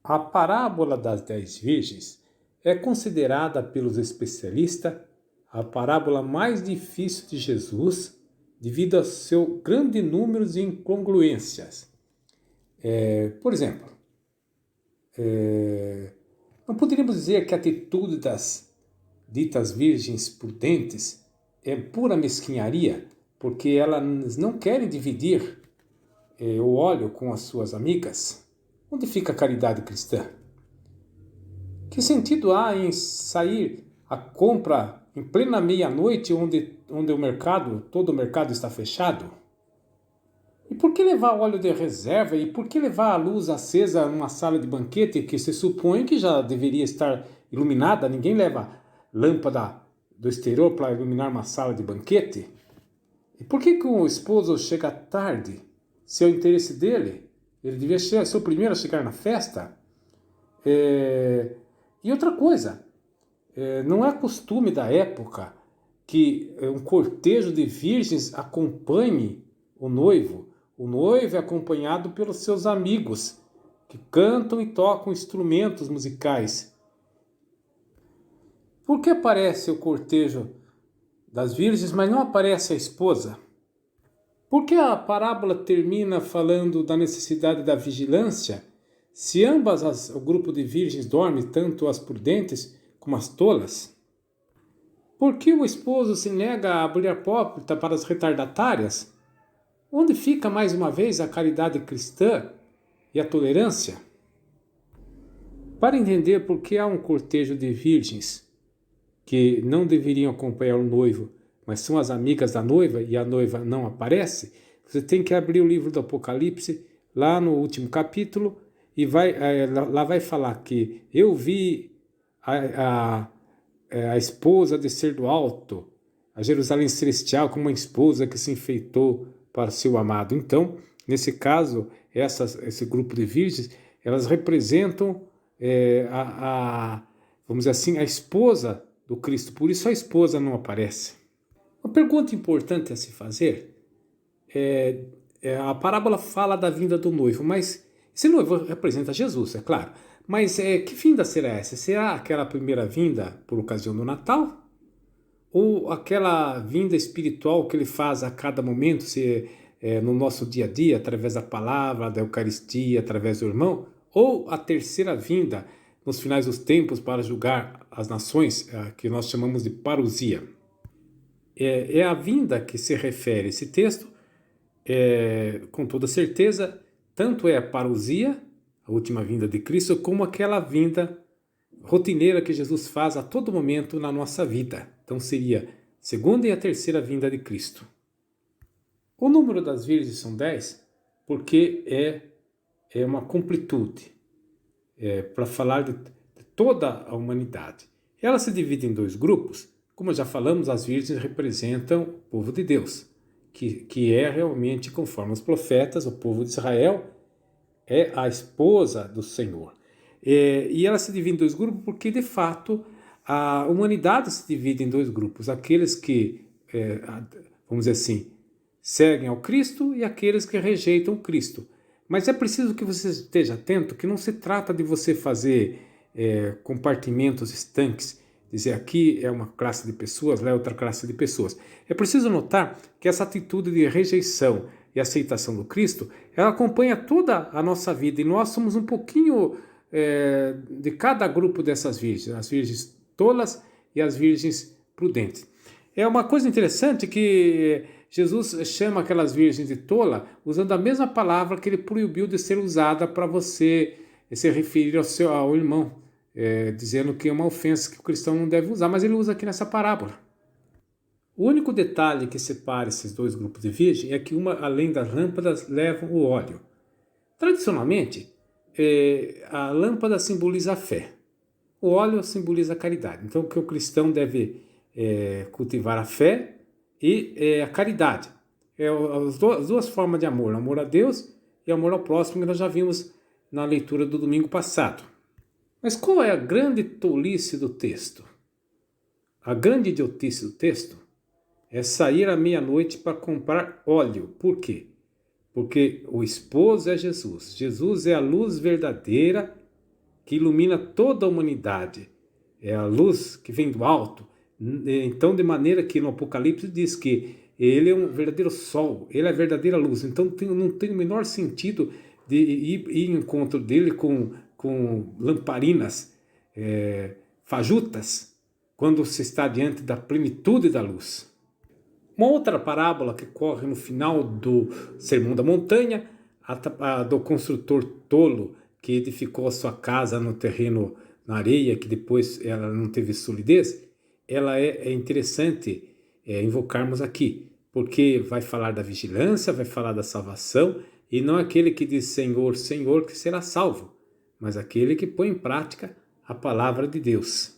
A parábola das 10 virgens é considerada pelos especialistas a parábola mais difícil de Jesus devido ao seu grande número de incongruências. Por exemplo, não poderíamos dizer que a atitude das ditas virgens prudentes é pura mesquinharia, porque elas não querem dividir o óleo com as suas amigas. Onde fica a caridade cristã? Que sentido há em sair à compra em plena meia-noite, onde todo o mercado está fechado? E por que levar óleo de reserva? E por que levar a luz acesa numa sala de banquete que se supõe que já deveria estar iluminada? Ninguém leva lâmpada do exterior para iluminar uma sala de banquete. E por que o esposo chega tarde? Se é o interesse dele, ele devia ser o primeiro a chegar na festa. E outra coisa, não é costume da época que um cortejo de virgens acompanhe o noivo. O noivo é acompanhado pelos seus amigos, que cantam e tocam instrumentos musicais. Por que aparece o cortejo das virgens, mas não aparece a esposa? Por que a parábola termina falando da necessidade da vigilância, se ambas o grupo de virgens dorme, tanto as prudentes como as tolas? Por que o esposo se nega a abrir a porta para as retardatárias? Onde fica mais uma vez a caridade cristã e a tolerância? Para entender por que há um cortejo de virgens que não deveriam acompanhar o noivo, mas são as amigas da noiva e a noiva não aparece, você tem que abrir o livro do Apocalipse, lá no último capítulo, e lá vai falar que eu vi a esposa descer do alto, a Jerusalém celestial, como uma esposa que se enfeitou para seu amado. Então, nesse caso, esse grupo de virgens, elas representam vamos dizer assim, a esposa do Cristo. Por isso a esposa não aparece. Uma pergunta importante a se fazer a parábola fala da vinda do noivo, mas esse noivo representa Jesus, é claro. Mas que vinda será essa? Será aquela primeira vinda por ocasião do Natal? Ou aquela vinda espiritual que ele faz a cada momento, no nosso dia a dia, através da palavra, da Eucaristia, através do irmão? Ou a terceira vinda nos finais dos tempos para julgar as nações, que nós chamamos de parousia? É a vinda que se refere esse texto, com toda certeza, tanto é a parousia, a última vinda de Cristo, como aquela vinda rotineira que Jesus faz a todo momento na nossa vida. Então seria a segunda e a terceira vinda de Cristo. O número das virgens são 10 porque é uma completude, para falar de toda a humanidade. Ela se divide em 2 grupos. Como já falamos, as virgens representam o povo de Deus, que é realmente, conforme os profetas, o povo de Israel é a esposa do Senhor. E ela se divide em 2 grupos porque, de fato, a humanidade se divide em 2 grupos. Aqueles que, vamos dizer assim, seguem ao Cristo e aqueles que rejeitam o Cristo. Mas é preciso que você esteja atento que não se trata de você fazer compartimentos estanques, dizer aqui é uma classe de pessoas, lá é outra classe de pessoas. É preciso notar que essa atitude de rejeição e aceitação do Cristo, ela acompanha toda a nossa vida, e nós somos um pouquinho de cada grupo dessas virgens, as virgens tolas e as virgens prudentes. É uma coisa interessante que Jesus chama aquelas virgens de tola usando a mesma palavra que ele proibiu de ser usada para você se referir ao irmão, dizendo que é uma ofensa que o cristão não deve usar, mas ele usa aqui nessa parábola. O único detalhe que separa esses 2 grupos de virgem é que uma, além das lâmpadas, levam o óleo. Tradicionalmente, a lâmpada simboliza a fé, o óleo simboliza a caridade. Então, que o cristão deve cultivar a fé e a caridade. As 2 formas de amor, amor a Deus e amor ao próximo, que nós já vimos na leitura do domingo passado. Mas qual é a grande tolice do texto? A grande idiotice do texto é sair à meia-noite para comprar óleo. Por quê? Porque o esposo é Jesus. Jesus é a luz verdadeira que ilumina toda a humanidade. É a luz que vem do alto. Então, de maneira que no Apocalipse diz que ele é um verdadeiro sol, ele é a verdadeira luz. Então não tem o menor sentido de ir em encontro dele com lamparinas fajutas, quando se está diante da plenitude da luz. Uma outra parábola que corre no final do Sermão da Montanha, a do construtor tolo que edificou a sua casa no terreno, na areia, que depois ela não teve solidez, ela é interessante invocarmos aqui, porque vai falar da vigilância, vai falar da salvação, e não aquele que diz Senhor, Senhor que será salvo, mas aquele que põe em prática a palavra de Deus.